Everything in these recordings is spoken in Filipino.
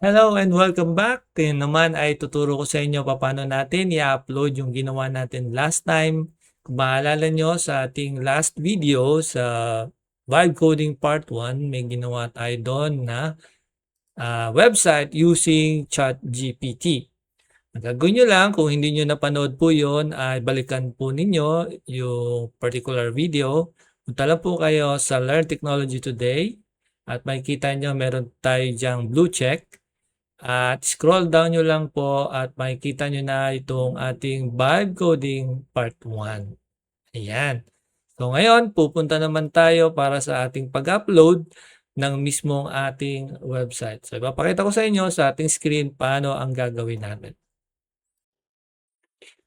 Hello and welcome back. Ngayon naman ay tuturo ko sa inyo paano natin i-upload yung ginawa natin last time. Kung maalala nyo sa ating last video sa Vibe Coding Part 1, may ginawa tayo doon na website using ChatGPT. Ang gagawin nyo lang, kung hindi nyo napanood po yon, ay balikan po ninyo yung particular video. Punta lang po kayo sa Learn Technology Today at makikita nyo meron tayo dyang blue check. At scroll down nyo lang po at makikita nyo na itong ating Vibe Coding Part 1. Ayan. So ngayon, pupunta naman tayo para sa ating pag-upload ng mismong ating website. So ipapakita ko sa inyo sa ating screen paano ang gagawin natin.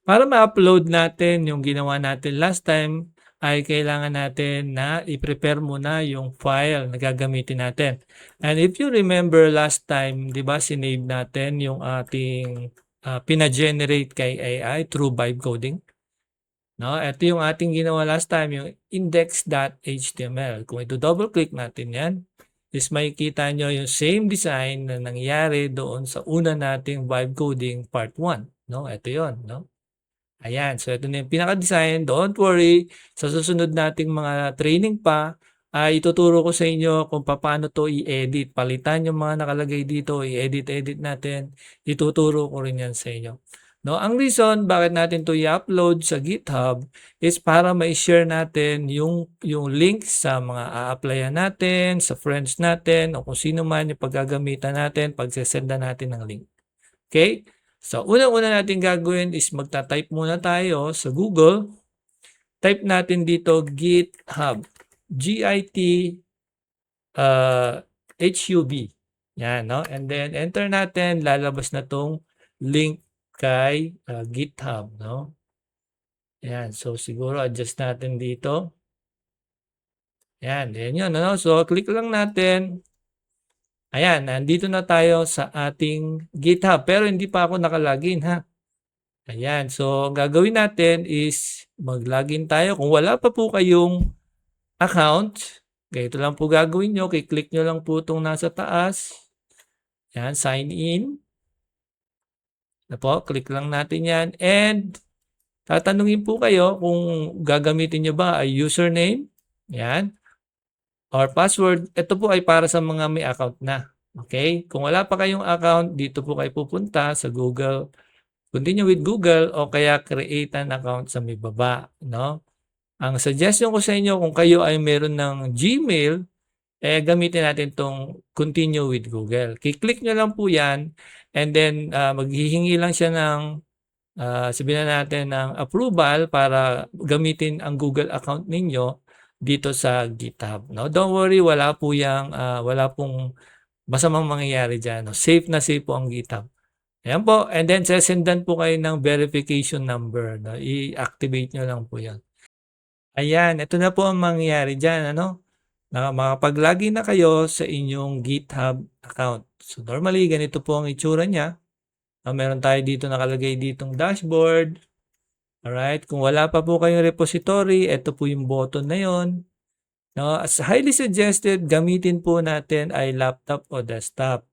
Para ma-upload natin yung ginawa natin last time, ay kailangan natin na i-prepare muna yung file na gagamitin natin. And if you remember last time, di ba, sinave natin yung ating pina-generate kay AI through Vibe Coding. No? Ito yung ating ginawa last time, yung index.html. Kung ito double click natin yan, is makikita nyo yung same design na nangyari doon sa una nating Vibe Coding Part 1. No? Ito yon, no? Ayan, so ito na yung pinaka-design. Don't worry, sa susunod nating mga training pa, ay ituturo ko sa inyo kung paano to i-edit. Palitan yung mga nakalagay dito, i-edit natin. Ituturo ko rin yan sa inyo. No, ang reason bakit natin to i-upload sa GitHub is para ma-share natin yung link sa mga a-applyan natin, sa friends natin, o kung sino man yung paggagamitan natin, pagsesenda natin ng link. Okay? So, unang-una natin gagawin is magta-type muna tayo sa Google. Type natin dito GitHub. GIT-HUB. Yan, no? And then, enter natin. Lalabas na tong link kay GitHub, no? Yan. So, siguro adjust natin dito. Yan. Yan yun, no? So, click lang natin. Ayan, nandito na tayo sa ating GitHub. Pero hindi pa ako nakalagin, ha? Ayan, so gagawin natin is mag-login tayo. Kung wala pa po kayong account, ganito lang po gagawin nyo. Click nyo lang po itong nasa taas. Ayan, sign in. Na po, click lang natin yan. And tatanungin po kayo kung gagamitin nyo ba ay username. Ayan. Or password. Ito po ay para sa mga may account na. Okay? Kung wala pa kayong account, dito po kayo pupunta sa Google. Continue with Google o kaya create an account sa may baba, no? Ang suggestion ko sa inyo kung kayo ay meron ng Gmail, gamitin natin tong continue with Google. Kiklik nyo lang po yan and then maghihingi lang siya ng sabihin na natin ng approval para gamitin ang Google account ninyo dito sa GitHub, no? Don't worry, wala pong masamang mangyayari diyan, no? Safe na safe po ang GitHub. Ayan po. And then, sesendan po kayo ng verification number. No? I-activate nyo lang po yan. Ayan. Ito na po ang mangyayari dyan. Ano? Makapag-login na kayo sa inyong GitHub account. So, normally, ganito po ang itsura niya. Meron tayo dito nakalagay ditong dashboard. Alright. Kung wala pa po kayong repository, ito po yung button na yon. No? As highly suggested, gamitin po natin ay laptop o desktop.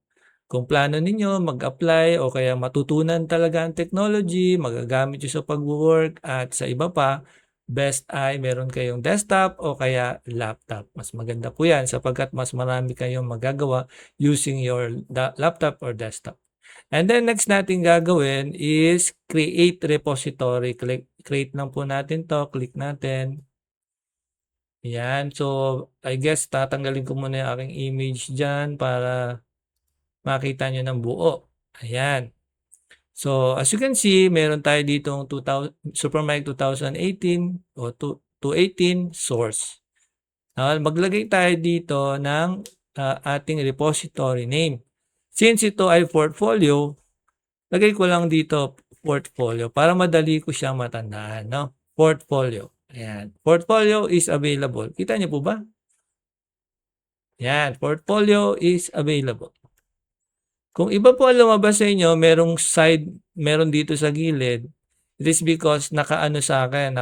Kung plano ninyo mag-apply o kaya matutunan talaga ang technology, magagamit nyo sa pag-work at sa iba pa, best ay meron kayong desktop o kaya laptop. Mas maganda po yan sapagkat mas marami kayong magagawa using your laptop or desktop. And then next natin gagawin is create repository. Create lang po natin to. Click natin. Yan. So, I guess tatanggalin ko muna yung aking image dyan para makita nyo ng buo. Ayan. So, as you can see, meron tayo ditong Supermic 2018 o 218 source. Maglagay tayo dito ng ating repository name. Since ito ay portfolio, lagay ko lang dito portfolio para madali ko siyang matandaan. No? Portfolio. Ayan. Portfolio is available. Kita niyo po ba? Ayan. Portfolio is available. Kung iba po ang lumabas sa inyo, meron dito sa gilid, it is because naka-ano sa akin,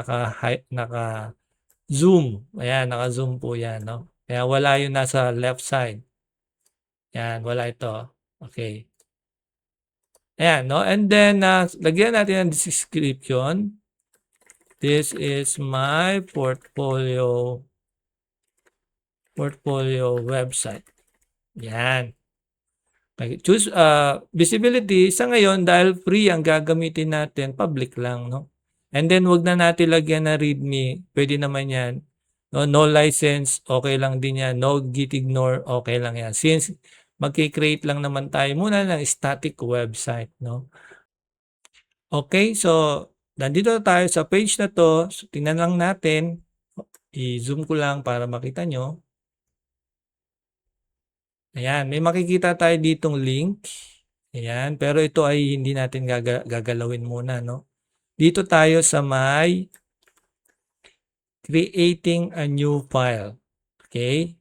naka-zoom. Ayan, naka-zoom po yan, no? Kaya wala yung nasa left side. Yan, wala ito. Okay. Ayan, no? And then, lagyan natin ang description. This is my portfolio website. Yan. Choose visibility. Sa ngayon, dahil free ang gagamitin natin, public lang, no? And then, wag na natin lagyan na readme. Pwede naman yan. No, no license, okay lang din yan. No git ignore, okay lang yan. Since magki-create lang naman tayo muna ng static website, no? Okay, so nandito tayo sa page na to. So, tingnan lang natin. I-zoom ko lang para makita nyo. Ayan, may makikita tayo ditong link. Ayan, pero ito ay hindi natin gagalawin muna, no? Dito tayo sa may creating a new file. Okay?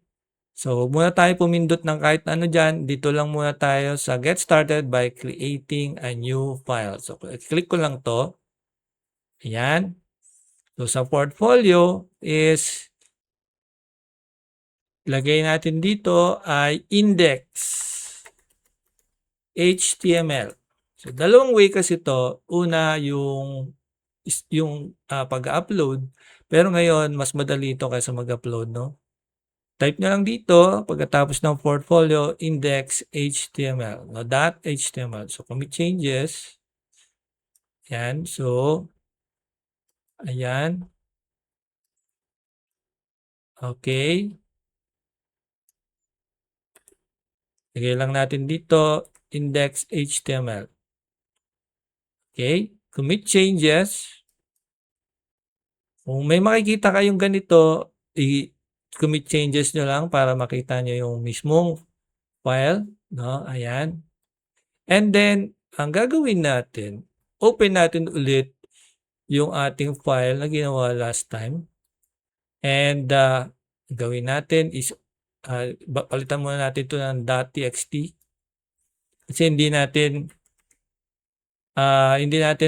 So, huwag muna tayo pumindot ng kahit ano dyan. Dito lang muna tayo sa get started by creating a new file. So, click ko lang to. Ayan. So, sa portfolio is lagay natin dito ay index HTML. So, dalawang way kasi to. Una, yung pag-upload. Pero ngayon, mas madali ito kaysa mag-upload, no? Type nyo lang dito, pagkatapos ng portfolio, index HTML. No, .html. So, commit changes. Yan. So, ayan. Okay. Lagay lang natin dito, index HTML. Okay. Commit changes. Kung may makikita kayong ganito, i-commit changes nyo lang para makita nyo yung mismong file. No? Ayan. And then, ang gagawin natin, open natin ulit yung ating file na ginawa last time. And gawin natin is palitan muna natin ito ng .txt. Kasi hindi natin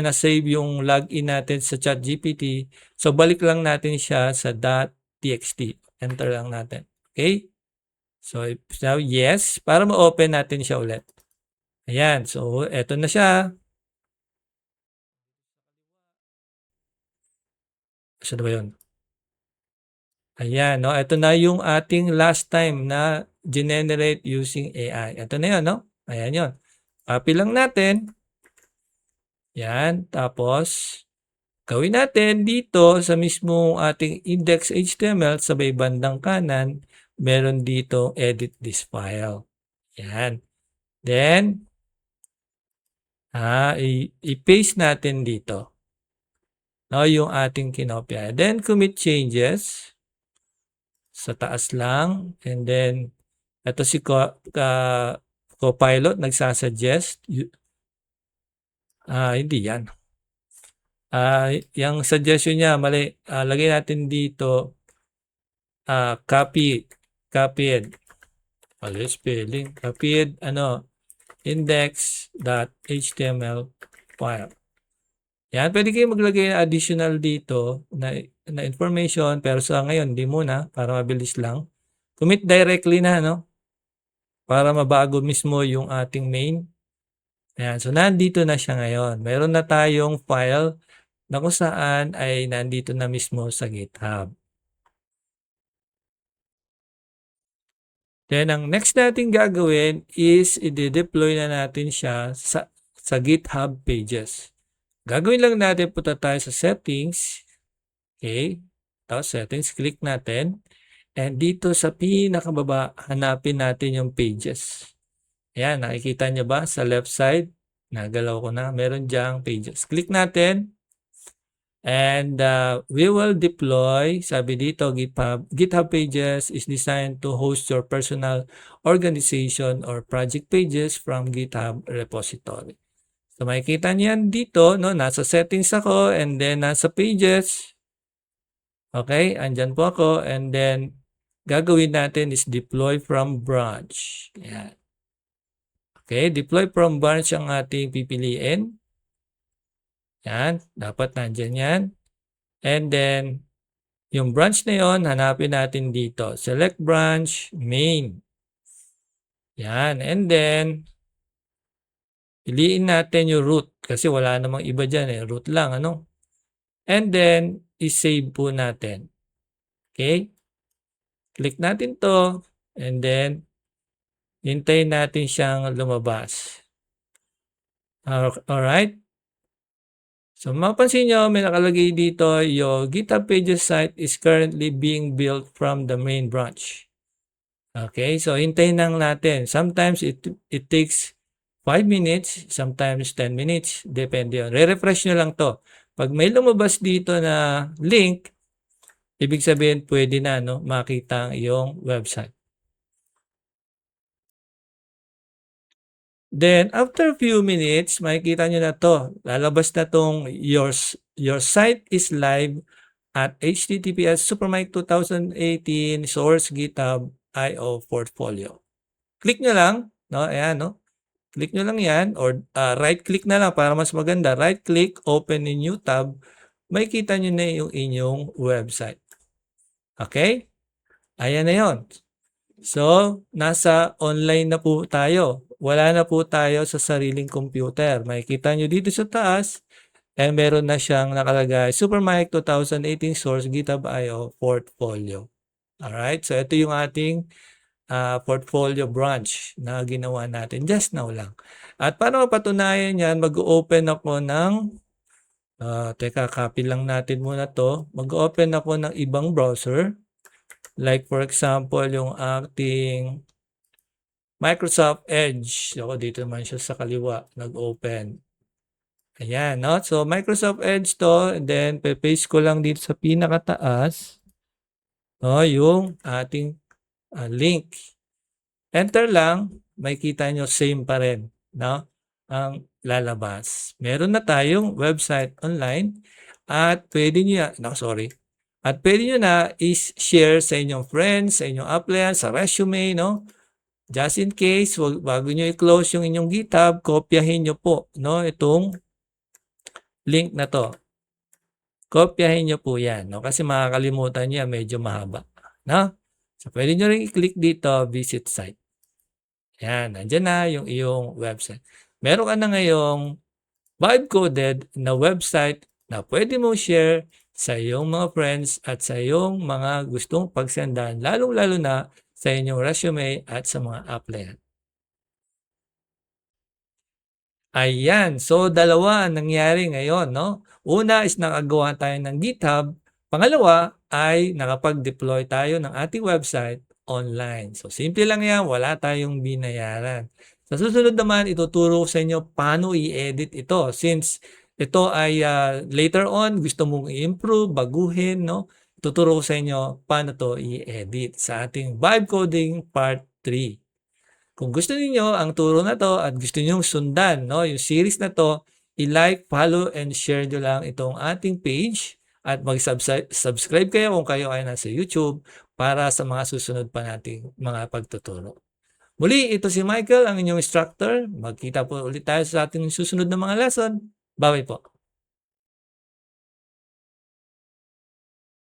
na-save yung login natin sa ChatGPT. So, balik lang natin siya sa .txt. Enter lang natin. Okay? So, now yes, para ma-open natin siya ulit. Ayan. So, eto na siya. Saan ba yun? Ayan, no? Ito na yung ating last time na generate using AI. Ito na yun, no? Ayan yun. Copy lang natin. Yan. Tapos, gawin natin dito sa mismong ating index HTML sa may bandang kanan, meron dito edit this file. Yan. Then, i-paste natin dito. No, yung ating kinopya. Then, commit changes. Sa taas lang. And then, ito si Copilot nagsasuggest. Hindi yan. Yung suggestion niya, mali. Lagay natin dito, copied. Mali spelling. Copied, index.html file. Yan, pwede kayo maglagay na additional dito na information, pero sa ngayon, di muna, para mabilis lang. Commit directly na, no? Para mabago mismo yung ating main. Ayan, so nandito na siya ngayon. Meron na tayong file na kung saan ay nandito na mismo sa GitHub. Then, ang next natin gagawin is i-deploy na natin siya sa GitHub pages. Gagawin lang natin, punta tayo sa settings. Okay. Tapos settings, click natin. And dito sa pinakababa, hanapin natin yung pages. Ayan, nakikita nyo ba sa left side? Nagalaw ko na. Meron diyang pages. Click natin. And we will deploy, sabi dito, GitHub Pages is designed to host your personal organization or project pages from GitHub repository. So makikita niyan dito, no, nasa settings ako and then nasa pages. Okay, andyan po ako and then gagawin natin is deploy from branch. Yan. Okay, deploy from branch ang ating pipiliin. Yan, dapat nandyan yan. And then, yung branch na yon, hanapin natin dito. Select branch, main. Yan, and then, Piliin natin yung root kasi wala namang iba diyan, eh, root lang ano. And then i-save po natin. Okay? Click natin 'to and then hintayin natin siyang lumabas. Alright? So mapapansin niyo may nakalagay dito, "Your GitHub Pages site is currently being built from the main branch." Okay, so hintayin lang natin. Sometimes it takes 5 minutes, sometimes 10 minutes, depende yun. Re-refresh nyo lang 'to. 'Pag may lumabas dito na link, ibig sabihin pwede na 'no, makita ang iyong website. Then after a few minutes, makikita nyo na 'to. Lalabas na 'tong your site is live at https://supermic2018 source GitHub IO portfolio. Click nyo lang, no? Ayan, no? Click nyo lang yan or right click na lang para mas maganda. Right click, open a new tab. Makikita nyo na yung inyong website. Okay? Ayan na yon. So, nasa online na po tayo. Wala na po tayo sa sariling computer. Makikita nyo dito sa taas, meron na siyang nakalagay Supermic 2018 source GitHub IO portfolio. Alright? So, ito yung ating portfolio branch na ginawa natin just now lang. At para mapatunayan yan, mag-open ako ng, teka, copy lang natin muna to. Mag-open ako ng ibang browser. Like for example, yung ating Microsoft Edge. Ako dito naman siya sa kaliwa, nag-open. Ayan, no? So, Microsoft Edge to, and then paste ko lang dito sa pinakataas, no, yung ating link. Enter lang, makikita nyo same pa rin, no? Ang lalabas. Meron na tayong website online at pwede nyo, at pwede nyo na i-share sa inyong friends, sa inyong applyan, sa resume, no? Just in case, bago nyo i-close yung inyong GitHub, kopyahin nyo po, no? Itong link na to. Kopyahin nyo po yan, no? Kasi makakalimutan nyo, medyo mahaba, no? So, pwede nyo rin i-click dito, visit site. Yan, nandyan na yung iyong website. Meron ka na ngayong vibe-coded na website na pwede mo share sa iyong mga friends at sa iyong mga gustong pagsendan, lalong-lalo na sa inyong resume at sa mga applyan. Ayan, so dalawa ang nangyari ngayon, no? Una is nakagawa tayo ng GitHub. Pangalawa ay nakapag-deploy tayo ng ating website online. So simple lang yan, wala tayong binayaran. Sa susunod naman, ituturo ko sa inyo paano i-edit ito. Since ito ay later on, gusto mong i-improve, baguhin, no? Tuturo ko sa inyo paano to i-edit sa ating Vibe Coding Part 3. Kung gusto niyo ang turo na to at gusto niyo sundan, no, yung series na to, i-like, follow, and share nyo lang itong ating page at mag-subscribe kayo kung kayo ay nasa YouTube para sa mga susunod pa nating mga pagtuturo. Muli, ito si Michael, ang inyong instructor. Magkita po ulit tayo sa ating susunod na mga lesson. Bye po.